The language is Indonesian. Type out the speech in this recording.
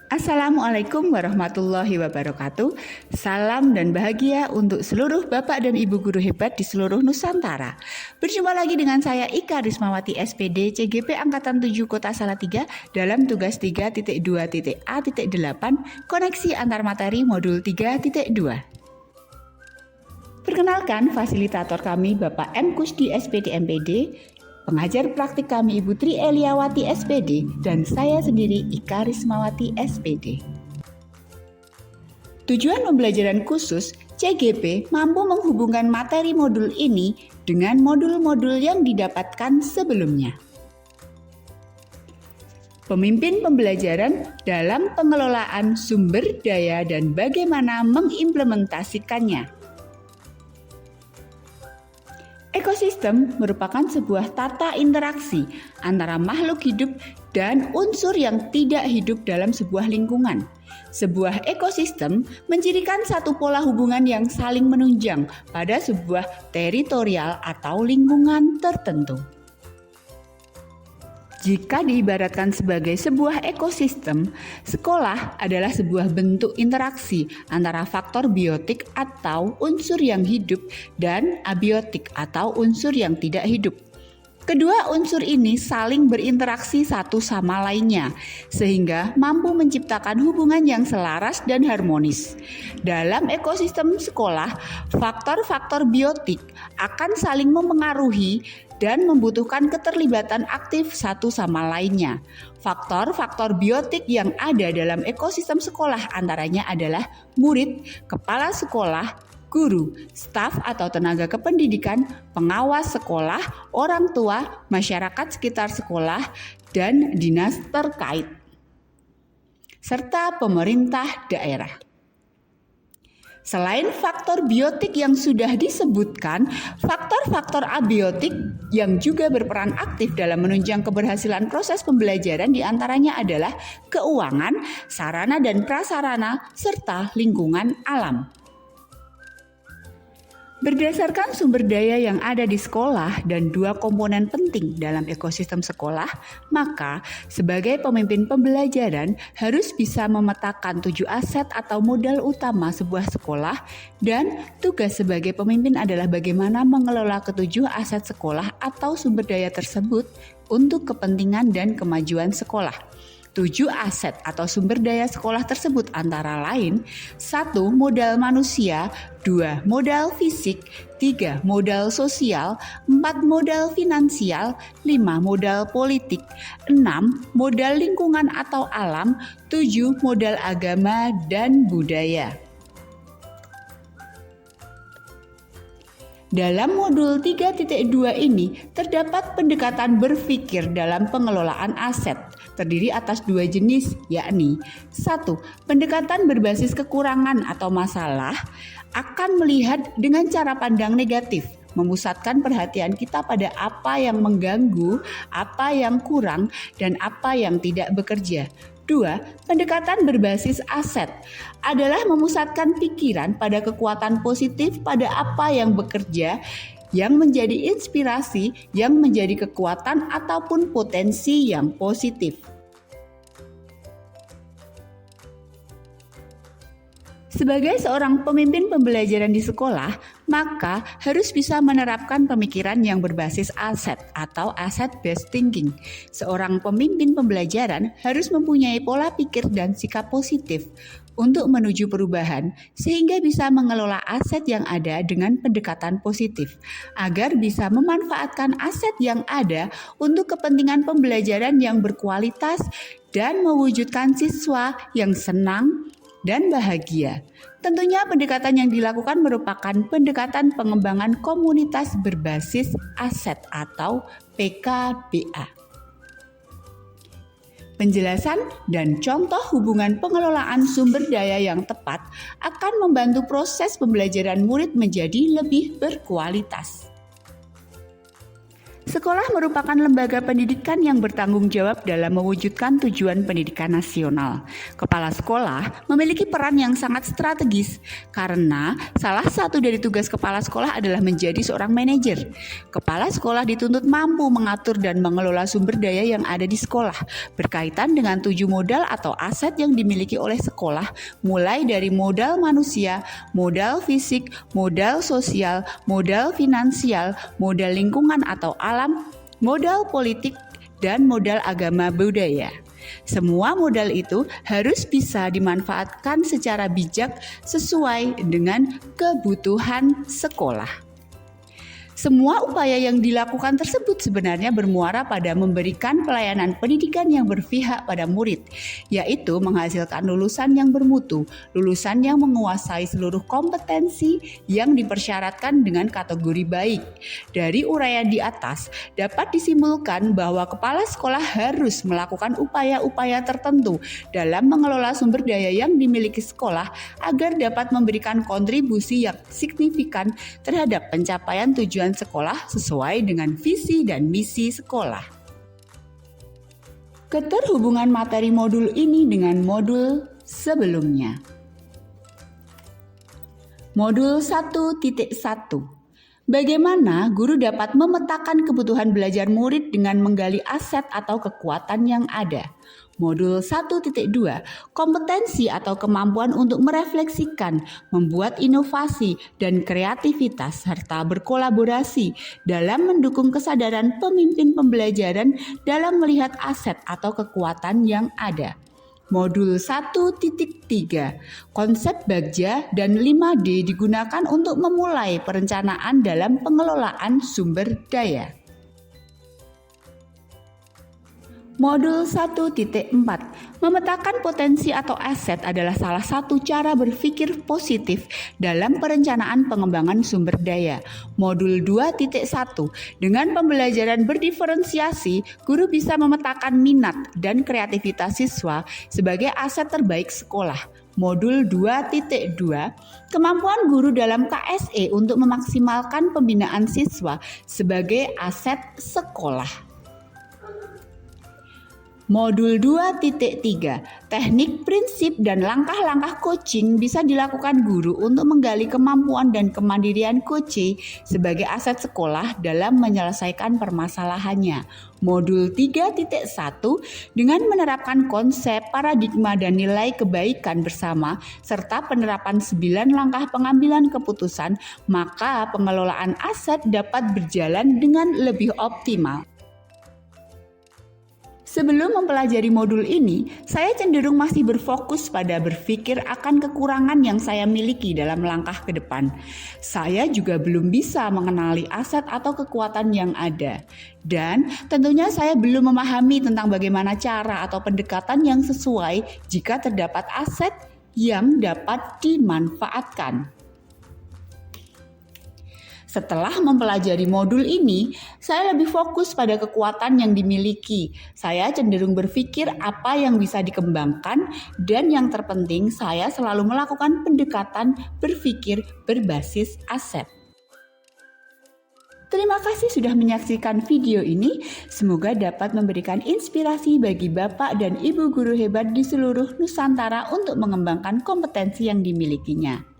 Assalamualaikum warahmatullahi wabarakatuh. Salam dan bahagia untuk seluruh Bapak dan Ibu guru hebat di seluruh Nusantara. Berjumpa lagi dengan saya Ika Rismawati SPD CGP Angkatan 7 Kota Salatiga dalam tugas 3.2.A.8 koneksi antar materi modul 3.2. Perkenalkan fasilitator kami Bapak M. Kusdi SPD MPD, pengajar praktik kami Ibu Tri Eliawati SPD, dan saya sendiri Ika Rismawati SPD. Tujuan pembelajaran khusus CGP mampu menghubungkan materi modul ini dengan modul-modul yang didapatkan sebelumnya. Pemimpin pembelajaran dalam pengelolaan sumber daya dan bagaimana mengimplementasikannya. Ekosistem merupakan sebuah tata interaksi antara makhluk hidup dan unsur yang tidak hidup dalam sebuah lingkungan. Sebuah ekosistem mencirikan satu pola hubungan yang saling menunjang pada sebuah teritorial atau lingkungan tertentu. Jika diibaratkan sebagai sebuah ekosistem, sekolah adalah sebuah bentuk interaksi antara faktor biotik atau unsur yang hidup dan abiotik atau unsur yang tidak hidup. Kedua unsur ini saling berinteraksi satu sama lainnya, sehingga mampu menciptakan hubungan yang selaras dan harmonis. Dalam ekosistem sekolah, faktor-faktor biotik akan saling mempengaruhi dan membutuhkan keterlibatan aktif satu sama lainnya. Faktor-faktor biotik yang ada dalam ekosistem sekolah antaranya adalah murid, kepala sekolah, guru, staf atau tenaga kependidikan, pengawas sekolah, orang tua, masyarakat sekitar sekolah, dan dinas terkait, serta pemerintah daerah. Selain faktor biotik yang sudah disebutkan, faktor-faktor abiotik yang juga berperan aktif dalam menunjang keberhasilan proses pembelajaran diantaranya adalah keuangan, sarana dan prasarana, serta lingkungan alam. Berdasarkan sumber daya yang ada di sekolah dan dua komponen penting dalam ekosistem sekolah, maka sebagai pemimpin pembelajaran harus bisa memetakan 7 aset atau modal utama sebuah sekolah, dan tugas sebagai pemimpin adalah bagaimana mengelola ketujuh aset sekolah atau sumber daya tersebut untuk kepentingan dan kemajuan sekolah. 7 aset atau sumber daya sekolah tersebut antara lain 1. Modal manusia, 2. Modal fisik, 3. Modal sosial, 4. Modal finansial, 5. Modal politik, 6. Modal lingkungan atau alam, 7. Modal agama dan budaya. Dalam modul 3.2 ini terdapat pendekatan berpikir dalam pengelolaan aset, terdiri atas 2 jenis, yakni 1. Pendekatan berbasis kekurangan atau masalah akan melihat dengan cara pandang negatif, memusatkan perhatian kita pada apa yang mengganggu, apa yang kurang, dan apa yang tidak bekerja. 2. Pendekatan berbasis aset adalah memusatkan pikiran pada kekuatan positif pada apa yang bekerja, yang menjadi inspirasi, yang menjadi kekuatan ataupun potensi yang positif. Sebagai seorang pemimpin pembelajaran di sekolah, maka harus bisa menerapkan pemikiran yang berbasis aset atau asset-based thinking. Seorang pemimpin pembelajaran harus mempunyai pola pikir dan sikap positif untuk menuju perubahan sehingga bisa mengelola aset yang ada dengan pendekatan positif agar bisa memanfaatkan aset yang ada untuk kepentingan pembelajaran yang berkualitas dan mewujudkan siswa yang senang dan bahagia. Tentunya pendekatan yang dilakukan merupakan pendekatan pengembangan komunitas berbasis aset atau PKBA. Penjelasan dan contoh hubungan pengelolaan sumber daya yang tepat akan membantu proses pembelajaran murid menjadi lebih berkualitas. Sekolah merupakan lembaga pendidikan yang bertanggung jawab dalam mewujudkan tujuan pendidikan nasional. Kepala sekolah memiliki peran yang sangat strategis karena salah satu dari tugas kepala sekolah adalah menjadi seorang manajer. Kepala sekolah dituntut mampu mengatur dan mengelola sumber daya yang ada di sekolah berkaitan dengan 7 modal atau aset yang dimiliki oleh sekolah, mulai dari modal manusia, modal fisik, modal sosial, modal finansial, modal lingkungan atau alam, modal politik, dan modal agama budaya. Semua modal itu harus bisa dimanfaatkan secara bijak sesuai dengan kebutuhan sekolah. Semua upaya yang dilakukan tersebut sebenarnya bermuara pada memberikan pelayanan pendidikan yang berpihak pada murid, yaitu menghasilkan lulusan yang bermutu, lulusan yang menguasai seluruh kompetensi yang dipersyaratkan dengan kategori baik. Dari uraian di atas, dapat disimpulkan bahwa kepala sekolah harus melakukan upaya-upaya tertentu dalam mengelola sumber daya yang dimiliki sekolah agar dapat memberikan kontribusi yang signifikan terhadap pencapaian tujuan sekolah sesuai dengan visi dan misi sekolah. Keterhubungan materi modul ini dengan modul sebelumnya. Modul 1.1. Bagaimana guru dapat memetakan kebutuhan belajar murid dengan menggali aset atau kekuatan yang ada. Modul 1.2, kompetensi atau kemampuan untuk merefleksikan, membuat inovasi dan kreativitas serta berkolaborasi dalam mendukung kesadaran pemimpin pembelajaran dalam melihat aset atau kekuatan yang ada. Modul 1.3, konsep Bagja dan 5D digunakan untuk memulai perencanaan dalam pengelolaan sumber daya. Modul 1.4, memetakan potensi atau aset adalah salah satu cara berpikir positif dalam perencanaan pengembangan sumber daya. Modul 2.1, dengan pembelajaran berdiferensiasi, guru bisa memetakan minat dan kreativitas siswa sebagai aset terbaik sekolah. Modul 2.2, kemampuan guru dalam KSE untuk memaksimalkan pembinaan siswa sebagai aset sekolah. Modul 2.3, teknik, prinsip, dan langkah-langkah coaching bisa dilakukan guru untuk menggali kemampuan dan kemandirian coach sebagai aset sekolah dalam menyelesaikan permasalahannya. Modul 3.1, dengan menerapkan konsep, paradigma, dan nilai kebaikan bersama, serta penerapan 9 langkah pengambilan keputusan, maka pengelolaan aset dapat berjalan dengan lebih optimal. Sebelum mempelajari modul ini, saya cenderung masih berfokus pada berpikir akan kekurangan yang saya miliki dalam langkah ke depan. Saya juga belum bisa mengenali aset atau kekuatan yang ada. Dan tentunya saya belum memahami tentang bagaimana cara atau pendekatan yang sesuai jika terdapat aset yang dapat dimanfaatkan. Setelah mempelajari modul ini, saya lebih fokus pada kekuatan yang dimiliki. Saya cenderung berpikir apa yang bisa dikembangkan, dan yang terpenting saya selalu melakukan pendekatan berpikir berbasis aset. Terima kasih sudah menyaksikan video ini. Semoga dapat memberikan inspirasi bagi Bapak dan Ibu guru hebat di seluruh Nusantara untuk mengembangkan kompetensi yang dimilikinya.